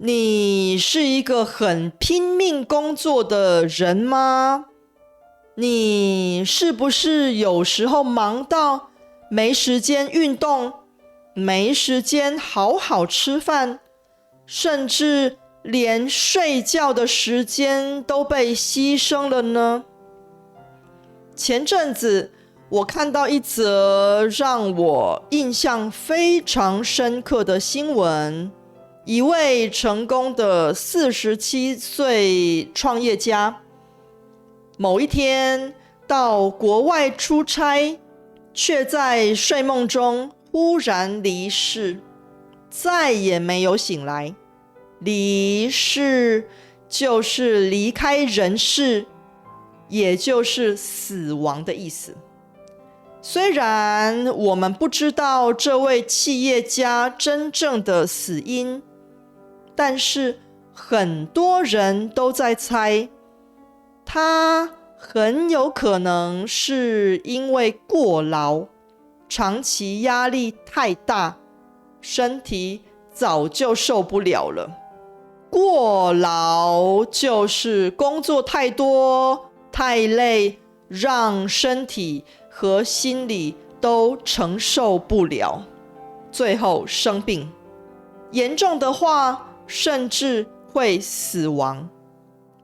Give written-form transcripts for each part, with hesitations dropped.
你是一个很拼命工作的人吗？你是不是有时候忙到没时间运动，没时间好好吃饭，甚至连睡觉的时间都被牺牲了呢？前阵子我看到一则让我印象非常深刻的新闻，一位成功的47岁创业家，某一天到国外出差，却在睡梦中忽然离世，再也没有醒来。离世就是离开人世，也就是死亡的意思。虽然我们不知道这位企业家真正的死因，但是很多人都在猜，他很有可能是因为过劳，长期压力太大，身体早就受不了了。过劳就是工作太多、太累，让身体和心理都承受不了，最后生病，严重的话甚至会死亡。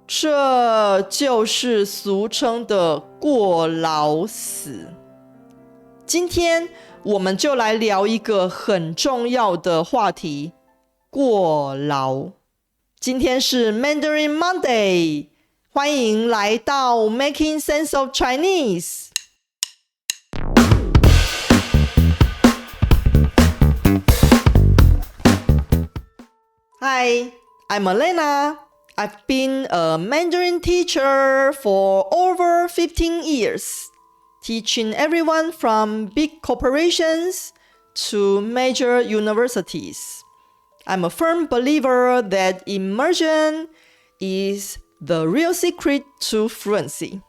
这就是俗称的过劳死。今天我们就来聊一个很重要的话题，过劳。今天是 Mandarin Monday， 欢迎来到 Making Sense of Chinese。 Hi, I'm Elena. I've been a Mandarin teacher for over 15 years, teaching everyone from big corporations to major universities. I'm a firm believer that immersion is the real secret to fluency.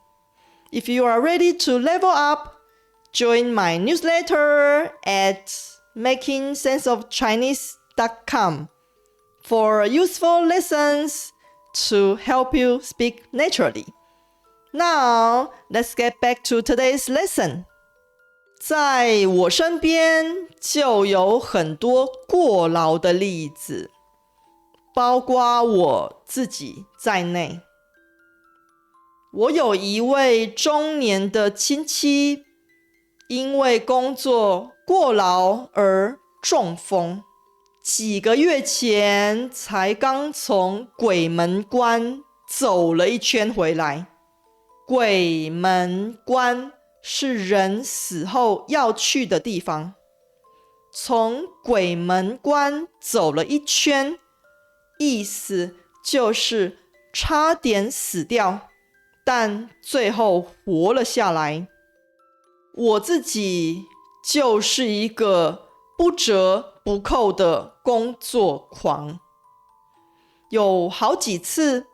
If you are ready to level up, join my newsletter at makingsenseofchinese.com for useful lessons to help you speak naturally. Now, let's get back to today's lesson. 在我身边就有很多过劳的例子，包括我自己在内。我有一位中年的亲戚，因为工作过劳而中风，几个月前才刚从鬼门关走了一圈回来。鬼门关是人死后要去的地方，从鬼门关走了一圈，意思就是差点死掉，但最后活了下来。我自己就是一个不折不扣的工作狂，有好几次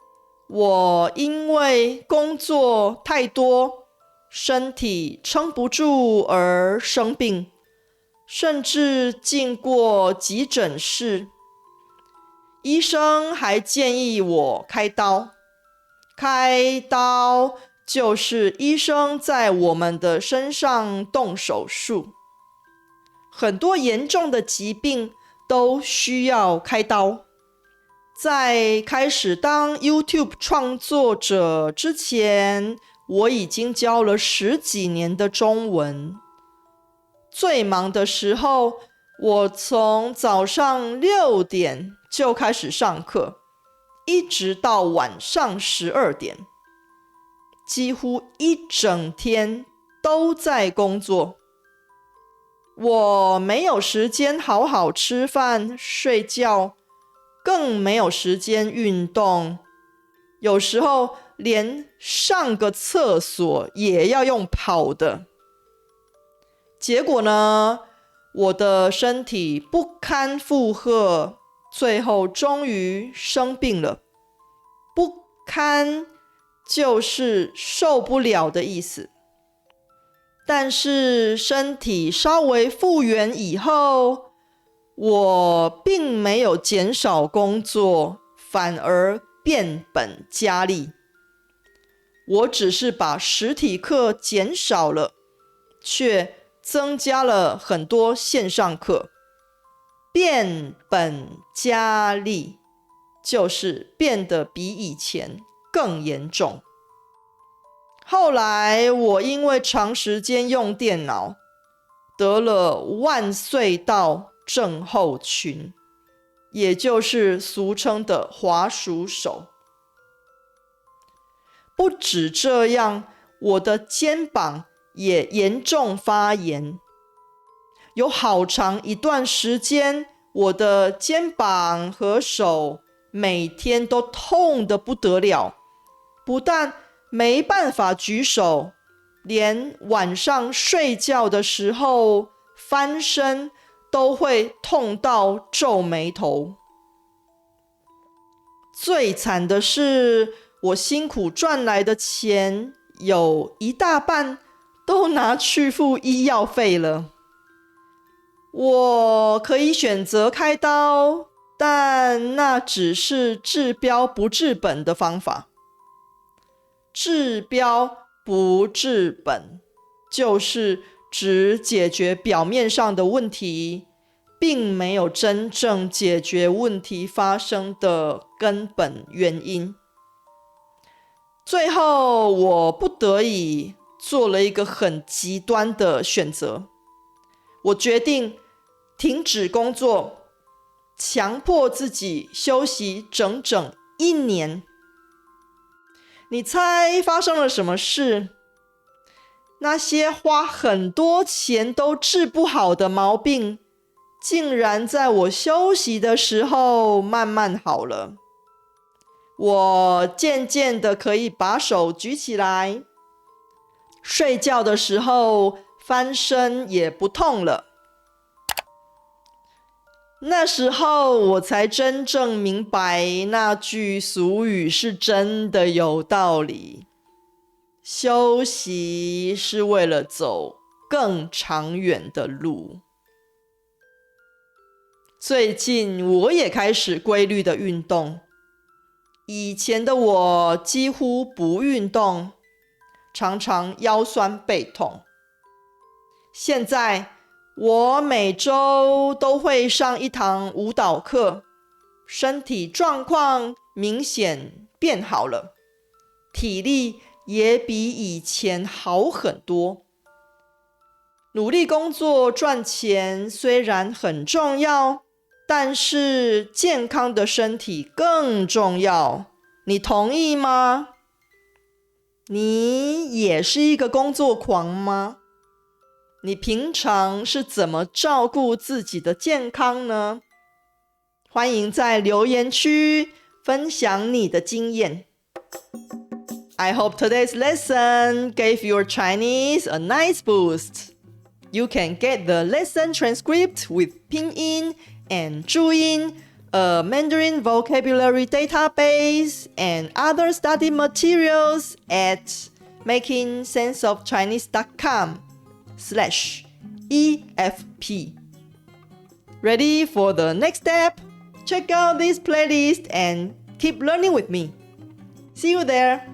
我因为工作太多，身体撑不住而生病，甚至进过急诊室。医生还建议我开刀。开刀就是医生在我们的身上动手术。很多严重的疾病都需要开刀。在开始当 YouTube 创作者之前，我已经教了10几年的中文。最忙的时候，我从早上6点就开始上课，一直到晚上12点，几乎一整天都在工作。我没有时间好好吃饭、睡觉，更没有时间运动，有时候连上个厕所也要用跑的。结果呢，我的身体不堪负荷，最后终于生病了。不堪就是受不了的意思。但是身体稍微复原以后，我并没有减少工作，反而变本加厉。我只是把实体课减少了，却增加了很多线上课。变本加厉，就是变得比以前更严重。后来我因为长时间用电脑，得了腕隧道症候群，也就是俗称的滑鼠手。不止这样，我的肩膀也严重发炎。有好长一段时间，我的肩膀和手每天都痛得不得了，不但没办法举手，连晚上睡觉的时候翻身都会痛到皱眉头。最惨的是，我辛苦赚来的钱有一大半都拿去付医药费了。我可以选择开刀，但那只是治标不治本的方法。治标不治本，就是只解决表面上的问题，并没有真正解决问题发生的根本原因。最后，我不得已做了一个很极端的选择，我决定停止工作，强迫自己休息整整1年。你猜发生了什么事？那些花很多钱都治不好的毛病，竟然在我休息的时候慢慢好了。我渐渐的可以把手举起来，睡觉的时候翻身也不痛了。那时候我才真正明白那句俗语是真的有道理，休息是为了走更长远的路。最近我也开始规律的运动，以前的我几乎不运动，常常腰酸背痛。现在我每周都会上1堂舞蹈课，身体状况明显变好了，体力也比以前好很多。努力工作赚钱虽然很重要，但是健康的身体更重要，你同意吗？你也是一个工作狂吗？你平常是怎么照顾自己的健康呢？欢迎在留言区分享你的经验。I hope today's lesson gave your Chinese a nice boost. You can get the lesson transcript with Pinyin and Zhuyin, a Mandarin vocabulary database, and other study materials at makingsenseofchinese.com/EFP. Ready for the next step? Check out this playlist and keep learning with me. See you there!